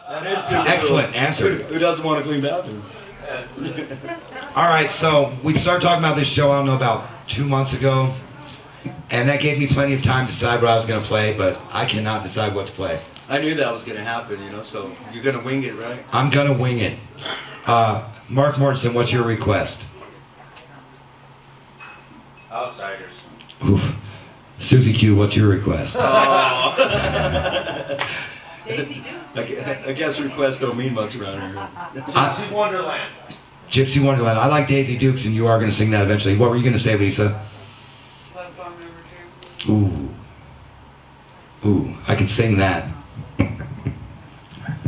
That is super Excellent cool. answer. Who doesn't want a clean bathroom? All right, so we started talking about this show, I don't know, about 2 months ago. And that gave me plenty of time to decide what I was going to play, but I cannot decide what to play. I knew that was going to happen, you know, so you're going to wing it, right? I'm going to wing it. Mark Mortensen, what's your request? Outsiders. Oof. Susie Q, what's your request? Oh. Daisy Dukes. I guess requests don't mean much around here. Gypsy Wonderland. Gypsy Wonderland. I like Daisy Dukes, and you are going to sing that eventually. What were you going to say, Lisa? Love song number 2. Ooh, I can sing that.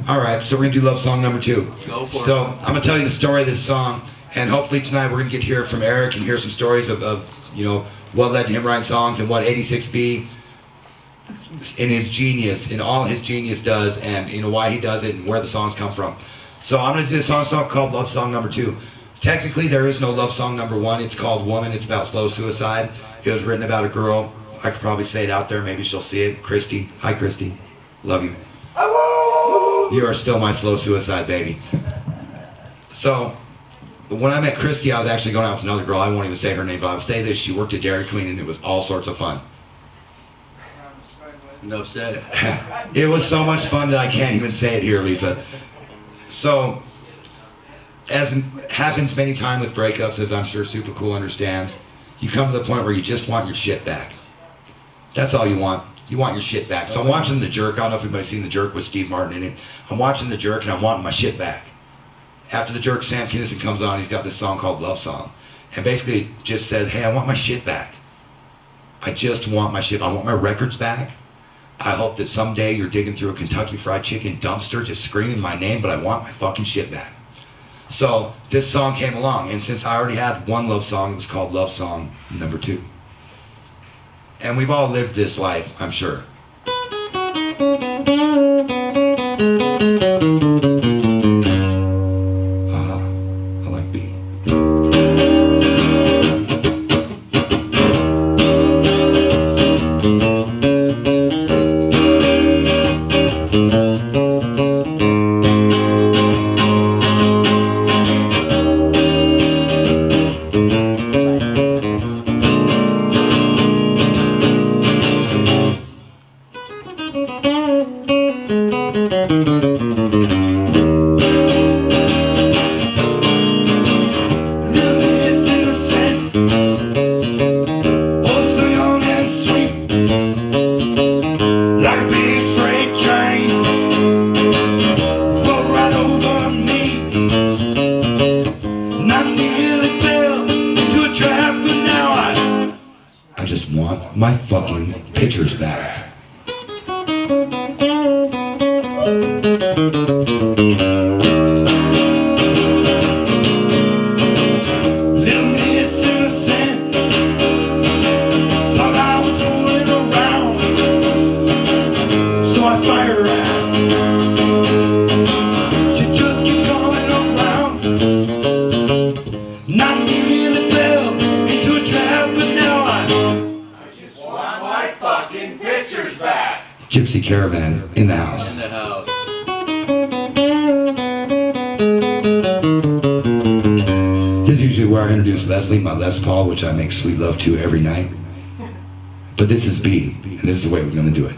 All right, so we're going to do love song number 2. Go for So it. I'm going to tell you the story of this song, and hopefully tonight we're going to get to hear from Eric and hear some stories of you know, what led to him writing songs and what 86B in his genius, in all his genius does, and you know why he does it and where the songs come from. So I'm going to do a song called Love Song Number 2. Technically, there is no love song number 1. It's called Woman. It's about slow suicide. It was written about a girl. I could probably say it out there. Maybe she'll see it. Christy. Hi, Christy. Love you. You are still my slow suicide baby. So when I met Christy, I was actually going out with another girl. I won't even say her name, but I'll say this. She worked at Dairy Queen, and it was all sorts of fun. No said. It was so much fun that I can't even say it here, Lisa. So, as happens many times with breakups, as I'm sure Supercool understands, you come to the point where you just want your shit back. That's all you want. You want your shit back. So I'm watching The Jerk. I don't know if anybody's seen The Jerk with Steve Martin in it. I'm watching The Jerk and I'm wanting my shit back. After The Jerk, Sam Kinison comes on. He's got this song called Love Song. And basically just says, hey, I want my shit back. I just want my shit. I want my records back. I hope that someday you're digging through a Kentucky Fried Chicken dumpster just screaming my name, but I want my fucking shit back. So this song came along, and since I already had one love song, it was called Love Song Number 2. And we've all lived this life, I'm sure. I like B. My fucking pictures back. Little Miss Innocent, thought I was fooling around, so I fired her ass. She just keeps coming around. Not really fell into a trap, but now Want my fucking pictures back. Gypsy Caravan in the house. In the house. This is usually where I introduce Leslie, my Les Paul, which I make sweet love to every night. But this is B, and this is the way we're going to do it.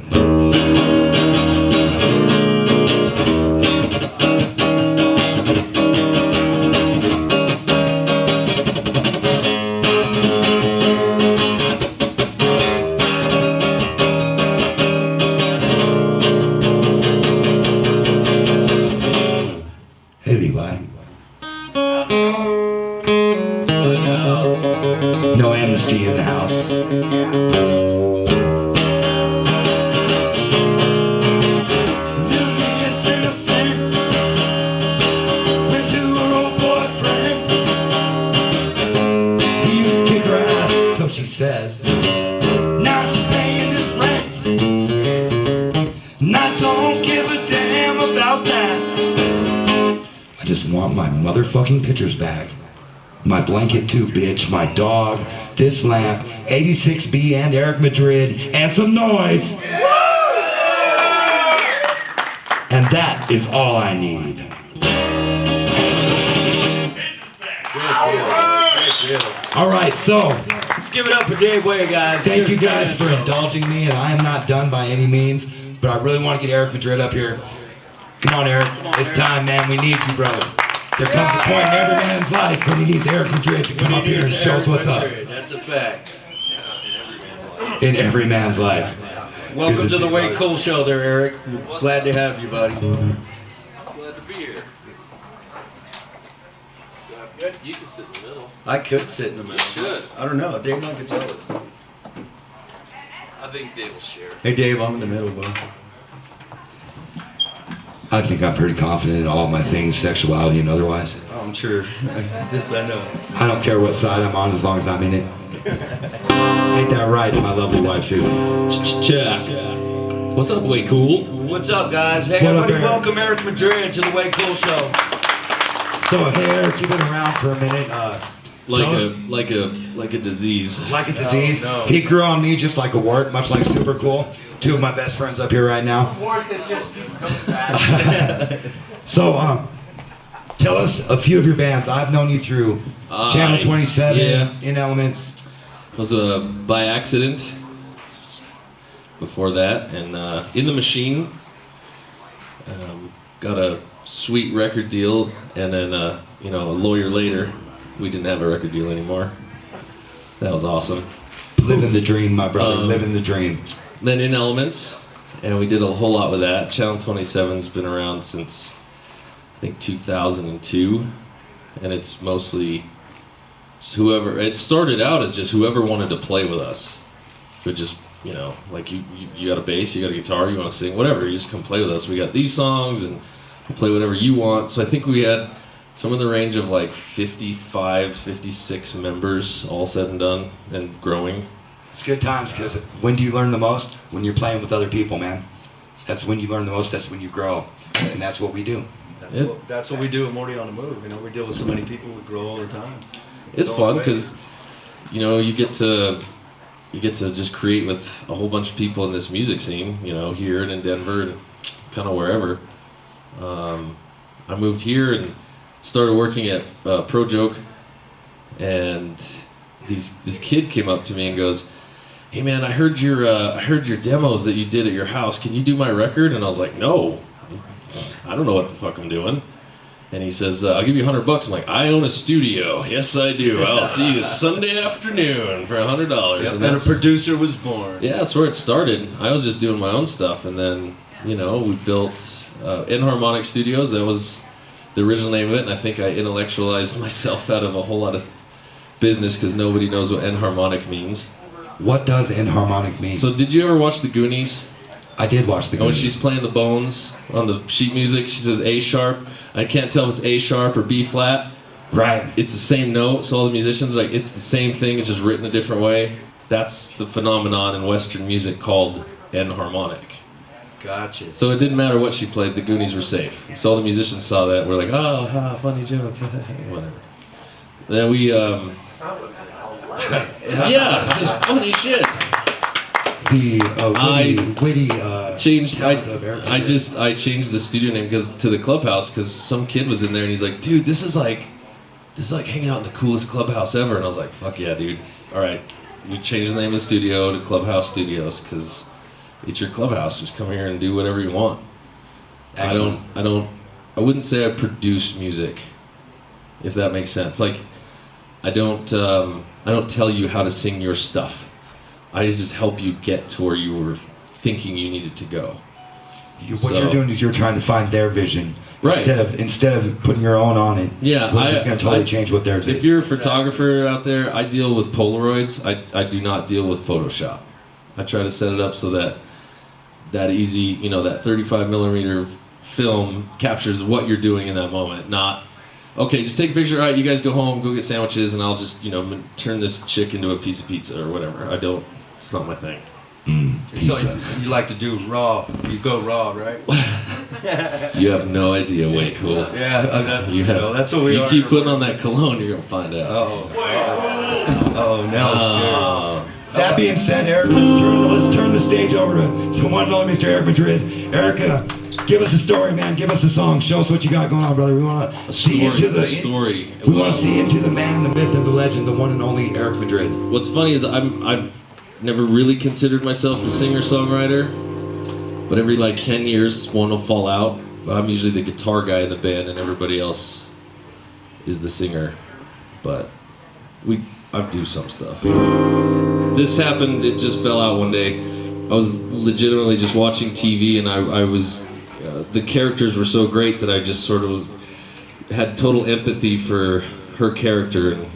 Hey, Levi. No amnesty in the house. Went to her old boyfriend. He used to kick her ass, so she says. Now she's paying his rent. And I don't give a damn about that. I just want my motherfucking pictures back. My blanket too, bitch. My dog, this lamp, 86B and Eric Madrid, and some noise. And that is all I need. Great deal. All right, so Let's give it up for Dave Way, guys. thank you guys for indulging me, and I am not done by any means, but I really want to get Eric Madrid up here. Come on, Eric. It's time, man. We need you, brother. There comes a point in every man's life when he needs Eric Madrid to come up here and show us what's up. That's a fact. In every man's life. Welcome Good to the see Way you, Cool Show there, Eric. We're glad to have you, buddy. Glad to be here. Good. You can sit in the middle. I could sit in the middle. You should. I don't know. Dave might can tell us. I think Dave will share. Hey, Dave, I'm in the middle, bro. I think I'm pretty confident in all of my things, sexuality and otherwise. Oh, I'm sure. This I know. I don't care what side I'm on as long as I'm in it. Ain't that right, my lovely wife, Susan? Check. What's up, Way Cool? What's up, guys? Hey, What up, everybody, Eric? welcome Eric Madrid to the Way Cool Show. So, hey, Eric, you've been around for a minute. Like a disease. Like a disease. no. He grew on me just like a wart, much like Supercool. Two of my best friends up here right now. Ward that just keeps coming back. So, tell us a few of your bands. I've known you through Channel 27, yeah. In Elements. It was by accident before that, and In the Machine. Got a sweet record deal, and then a lawyer later, we didn't have a record deal anymore. That was awesome. Living the dream, my brother. Living the dream. Then In Elements, and we did a whole lot with that. Channel 27's been around since I think 2002, and it's mostly just whoever. It started out as just whoever wanted to play with us, would just like you got a bass, you got a guitar, you want to sing, whatever. You just come play with us. We got these songs, and we'll play whatever you want. So I think we had somewhere in the range of like 55, 56 members, all said and done, and growing. It's good times, because when do you learn the most? When you're playing with other people, man. That's when you learn the most. That's when you grow. And that's what we do. That's what we do at Morty on the Move. We deal with so many people. We grow all the time. It's all fun ways. because you get to just create with a whole bunch of people in this music scene, here and in Denver and kind of wherever. I moved here and started working at Pro Joke, and this kid came up to me and goes, "Hey man, I heard your demos that you did at your house. Can you do my record?" And I was like, "No, I don't know what the fuck I'm doing." And he says, "I'll give you $100." I'm like, "I own a studio." "Yes, I do. I'll see you Sunday afternoon for $100." Yep, and a producer was born. Yeah, that's where it started. I was just doing my own stuff, and then we built Enharmonic Studios. That was the original name of it, and I think I intellectualized myself out of a whole lot of business because nobody knows what enharmonic means. What does enharmonic mean? So did you ever watch the Goonies? I did watch the And when Goonies. she's playing the bones on the sheet music, she says A sharp. I can't tell if it's A sharp or B flat. Right. It's the same note, so all the musicians are like, it's the same thing, it's just written a different way. That's the phenomenon in Western music called enharmonic. Gotcha. So it didn't matter what she played, the Goonies were safe. So all the musicians saw that, we're like, oh, ha, funny joke, whatever. Then we, yeah, it's just funny shit. The witty Changed. talent of Eric Madrid. I changed the studio name to the Clubhouse because some kid was in there and he's like, dude, this is like hanging out in the coolest clubhouse ever. And I was like, fuck yeah, dude. All right, we changed the name of the studio to Clubhouse Studios because it's your clubhouse. Just come here and do whatever you want. Excellent. I wouldn't say I produce music, if that makes sense. Like, I don't tell you how to sing your stuff. I just help you get to where you were thinking you needed to go. What you're doing is you're trying to find their vision, Right. instead of putting your own on it. Yeah, which is going to totally change what theirs is. If you're a photographer out there, I deal with Polaroids. I do not deal with Photoshop. I try to set it up so that easy, that 35 millimeter film captures what you're doing in that moment. Not, okay, just take a picture. All right, you guys go home, go get sandwiches, and I'll just turn this chick into a piece of pizza or whatever. I don't. It's not my thing. So you like to do raw. You go raw, right? You have no idea. Way cool. Yeah, that's what we You are. keep putting on that cologne, you're gonna find out. Oh, now I'm scared. That being said, Eric, let's turn the stage over to the one and only Mr. Eric Madrid. Erica, Give us a story, man. Give us a song. Show us what you got going on, brother. We want to see into the story. We want to see into the man, the myth, and the legend, the one and only Eric Madrid. What's funny is I've never really considered myself a singer-songwriter, but every like 10 years one will fall out. But I'm usually the guitar guy in the band, and everybody else is the singer. But I do some stuff. This happened. It just fell out one day. I was legitimately just watching TV, and I was. The characters were so great that I just sort of had total empathy for her character, and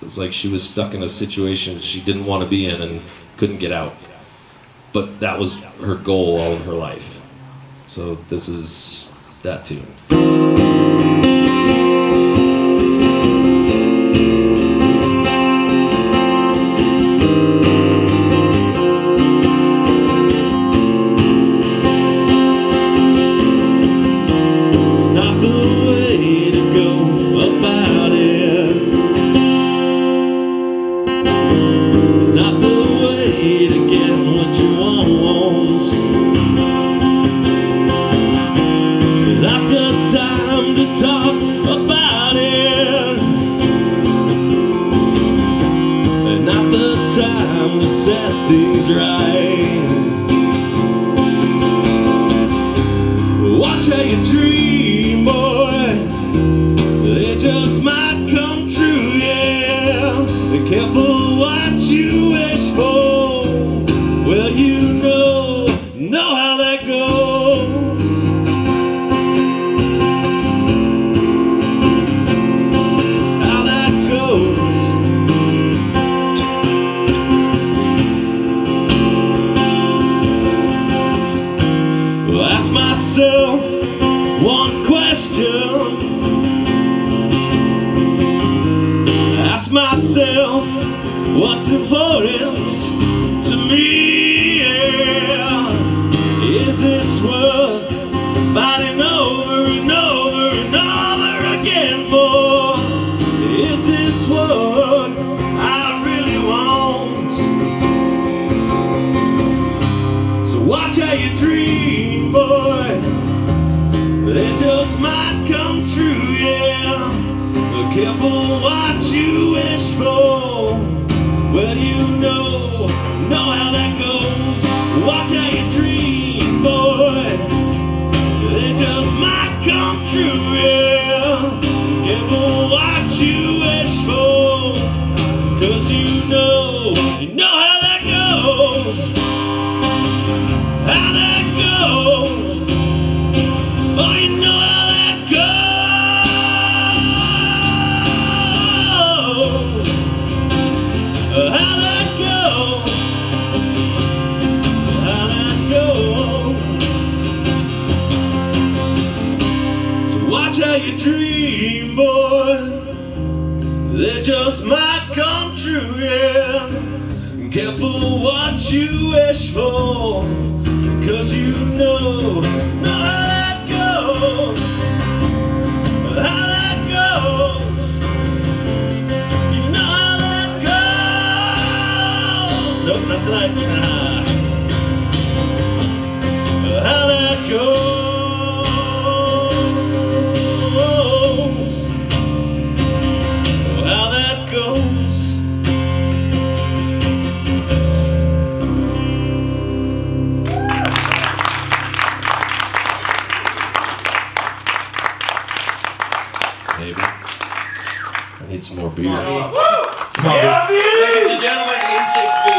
it's like she was stuck in a situation she didn't want to be in and couldn't get out. But that was her goal all of her life. So this is that tune. What's important to me? Is this worth fighting over and over and over again for? Is this what I really want? So watch how you dream, boy. They just might come true, yeah. Be careful what you wish for. Well, you know how that goes. Watch how you dream, boy. They just might come true, yeah. Careful what you wish for, 'cause you know how that goes. How that goes. Oh, you know how that goes. How that goes, how that goes. So watch how you dream, boy. They just might come true, yeah. Careful what you wish for, 'cause you know how that goes. How that goes. You know how that goes. Nope, not tonight. How that goes. How that goes. Maybe. I need some more beer. Come on, Yeah, ladies and gentlemen, 86B.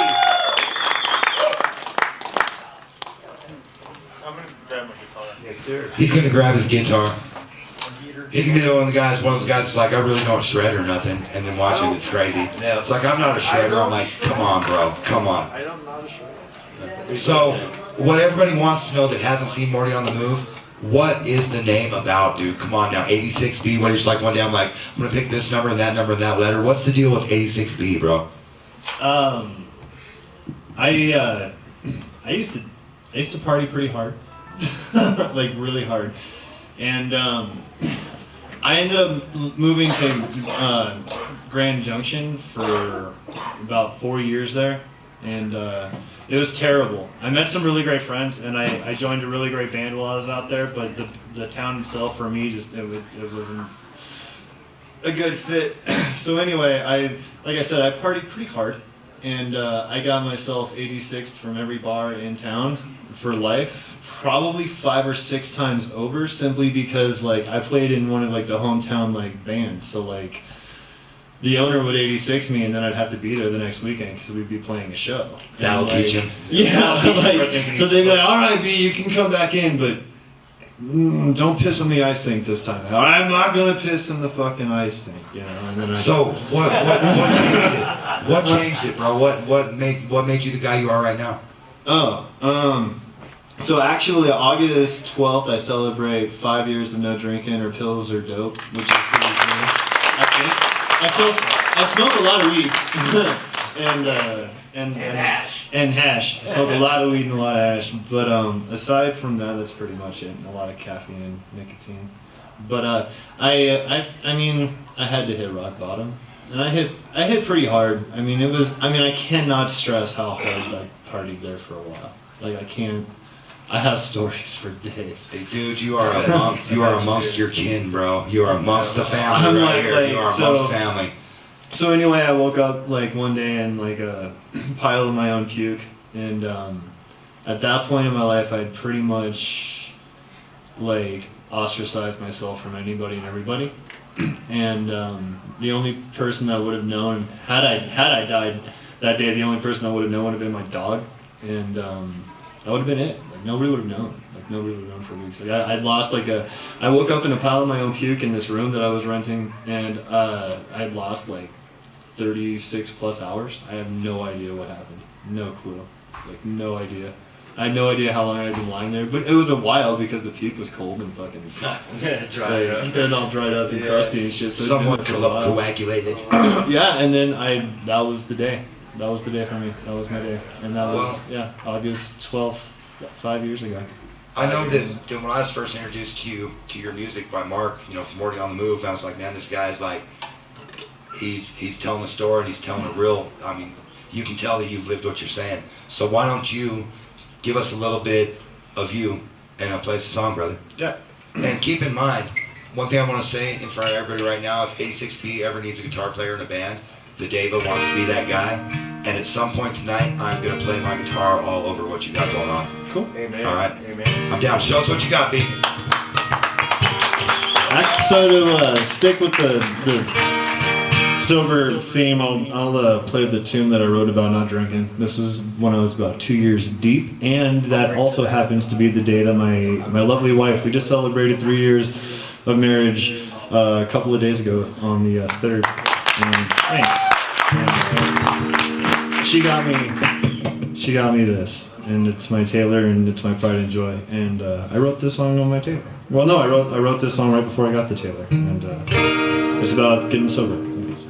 I'm gonna grab my guitar. Yes, sir. He's gonna grab his guitar. He's gonna be one of those guys that's like, I really don't shred or nothing, and then watching it's crazy. Yeah. It's like, I'm not a shredder. I'm like, come on, bro, come on. I don't know how to show. So, what everybody wants to know that hasn't seen Morty on the Move, what is the name about, dude? Come on now, 86B. When it's like one day I'm like, I'm gonna pick this number and that letter. What's the deal with 86B, bro? I used to party pretty hard, like really hard, and I ended up moving to Grand Junction for about 4 years there, and it was terrible. I met some really great friends, and I joined a really great band while I was out there. But the town itself for me just it wasn't a good fit. So anyway, like I said, I partied pretty hard, and I got myself 86th from every bar in town for life, probably 5 or 6 times over, simply because like I played in one of like the hometown like bands, so like the owner would 86 me, and then I'd have to be there the next weekend because we'd be playing a show. That'll And, like, teach him. Yeah, so they'd be like, all right, B, you can come back in, but don't piss in the ice sink this time. I'm not gonna piss in the fucking ice sink, you know. And then So what changed it? What changed it, bro? What made you the guy you are right now? So actually, August 12th, I celebrate 5 years of no drinking or pills or dope, which is pretty cool. I think. I smoke a lot of weed, and hash. I smoke a lot of weed and a lot of hash. But aside from that, that's pretty much it. And a lot of caffeine and nicotine. But I mean, I had to hit rock bottom, and I hit pretty hard. I mean, I cannot stress how hard I partied there for a while. Like I can't. I have stories for days. Hey, dude, you are amongst your kin, bro. You are amongst the family I'm right like, here. You are amongst family. So anyway, I woke up like one day in like a pile of my own puke, and at that point in my life, I'd pretty much like ostracized myself from anybody and everybody, and the only person that would have known had I died that day, the only person that would have known would have been my dog, and that would have been it. Like nobody would have known. Like nobody would have known for weeks. Like I'd lost like I woke up in a pile of my own puke in this room that I was renting, and I'd lost like 36 plus hours. I have no idea what happened. No clue. Like no idea. I had no idea how long I'd been lying there, but it was a while because the puke was cold and fucking Dry up. and all dried up and crusty and shit. So Somewhat for a while. coagulated. Yeah, and then that was the day. That was the day for me. That was my day, and that was August 12th, 5 years ago. I know that when I was first introduced to your music by Mark, you know, from Morty on the Move, and I was like, man, this guy's like, he's telling a story and he's telling a real. I mean, you can tell that you've lived what you're saying. So why don't you give us a little bit of you and play us a song, brother? Yeah. And keep in mind, one thing I want to say in front of everybody right now: if 86B ever needs a guitar player in a band, the David wants to be that guy. And at some point tonight, I'm gonna play my guitar all over what you got going on. Cool. Amen. All right. Amen. I'm down. Show us what you got, B. So to stick with the sober theme, I'll play the tune that I wrote about not drinking. This was when I was about 2 years deep, and that also happens to be the day that my lovely wife, we just celebrated 3 years of marriage a couple of days ago on the 3rd. And thanks. And, she got me this, and it's my Taylor, and it's my pride and joy. And I wrote this song on my Taylor. Well, no, I wrote this song right before I got the Taylor, and it's about getting sober. Thanks.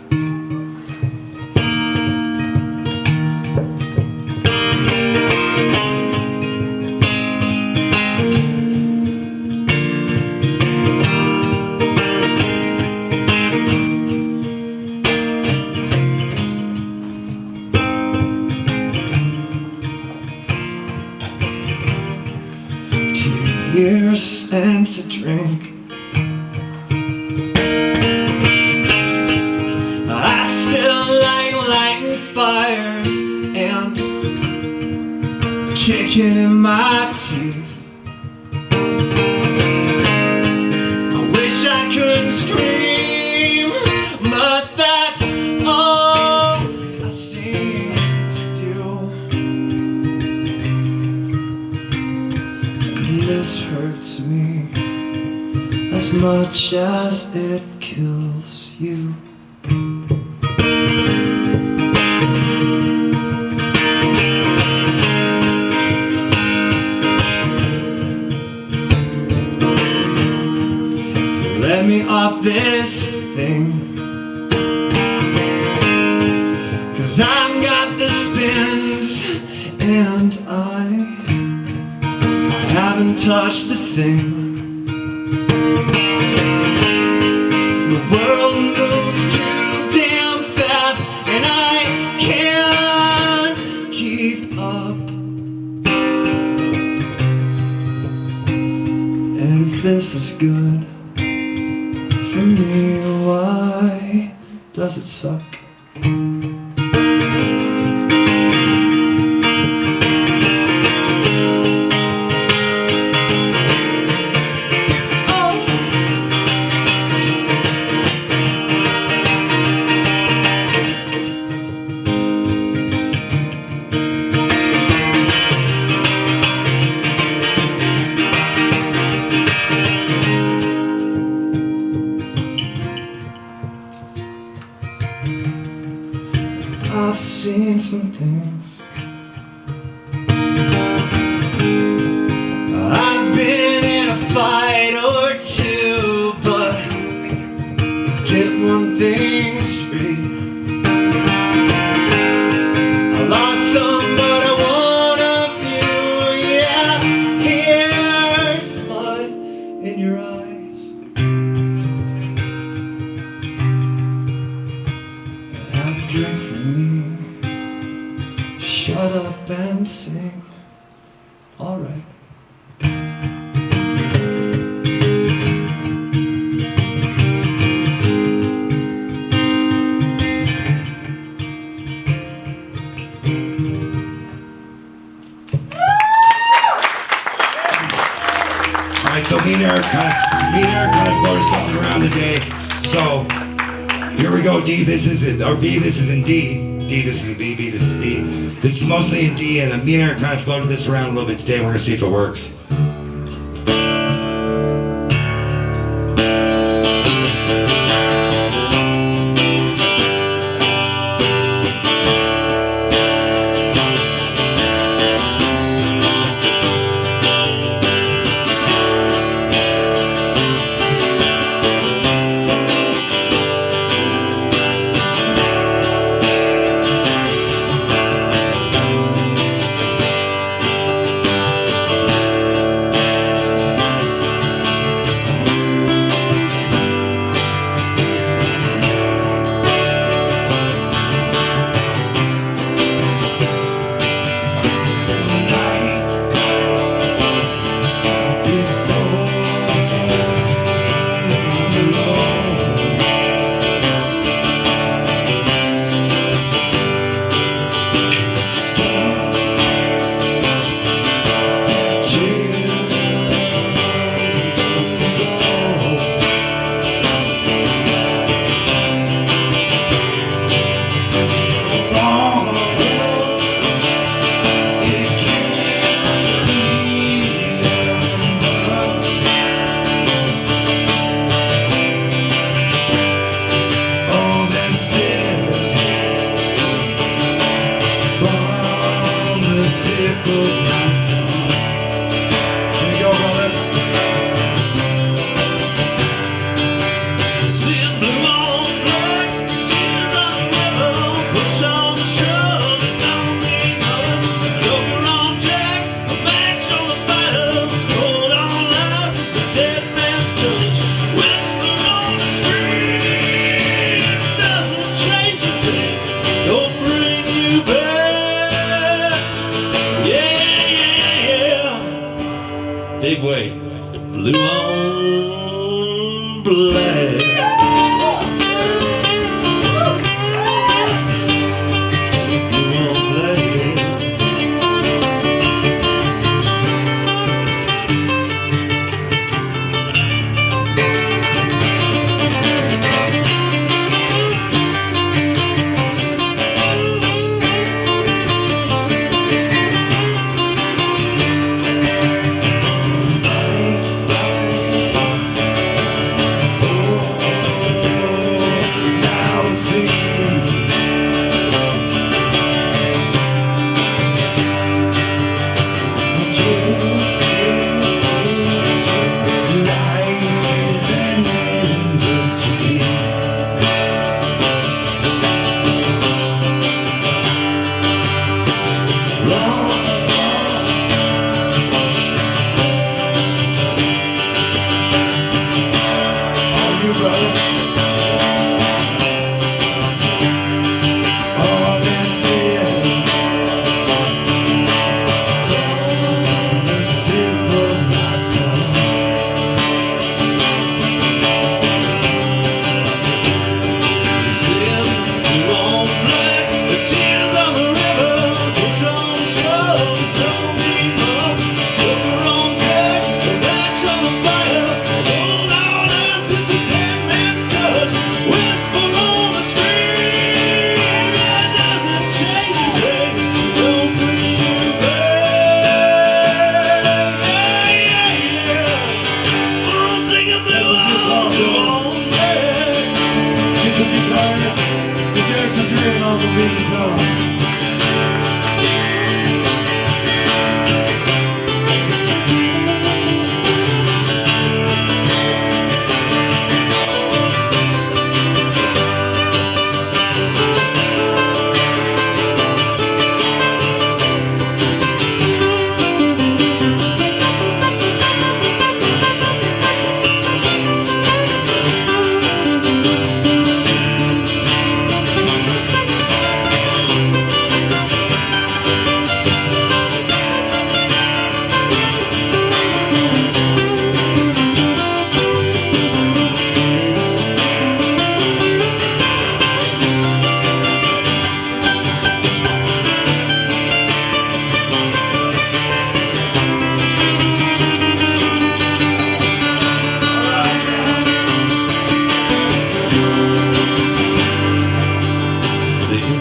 2 years since a drink. I still like lighting fires and kicking in my teeth. I wish I could scream, but that's all I seem to do. And this hurts me as much as it kills you. Let me off this thing, 'cause I've got the spins and I haven't touched a thing. The world moves too damn fast and I can't keep does it suck? I've seen some things. I've been in a fight or two, but let's get one thing straight. I lost some, but I won a few. Yeah, here's blood in your eyes. Have a drink from me. Shut up and sing. All right. All right, so me and Eric kind of floated something around today. So here we go. D, this is in, or B, this is in D. D, this is in B. B, this is D. This is mostly in D, and me and Eric kind of floated this around a little bit today. We're gonna see if it works. Dave Way, Blue on Black. Blue on Black. beat guitar.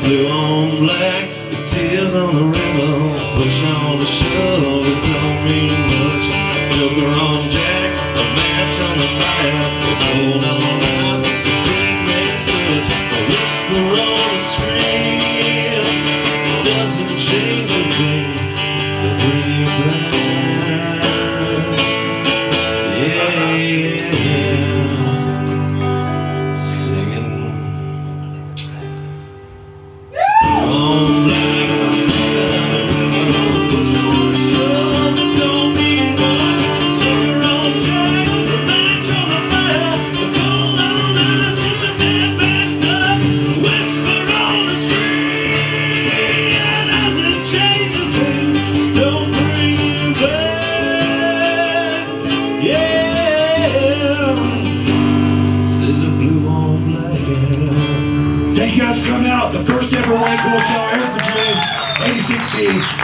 Blue on black, the tears on the river, push on the shove, it don't mean much. Joker on Jack, a match on the fire, the cold on the ice, it's a dead man's touch. A whisper on the screen, it doesn't change a thing to bring you back. Yeah, singing. Thank you guys for coming out. The first ever White Cool Show here in Madrid. 86B.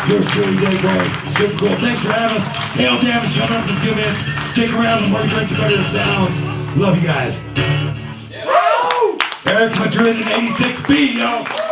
Yours truly, Dave Boy. Super cool. Thanks for having us. Hail Damage coming up in a few minutes. Stick around. The more you drink, the better it sounds. Love you guys. Eric Madrid and 86B, yo.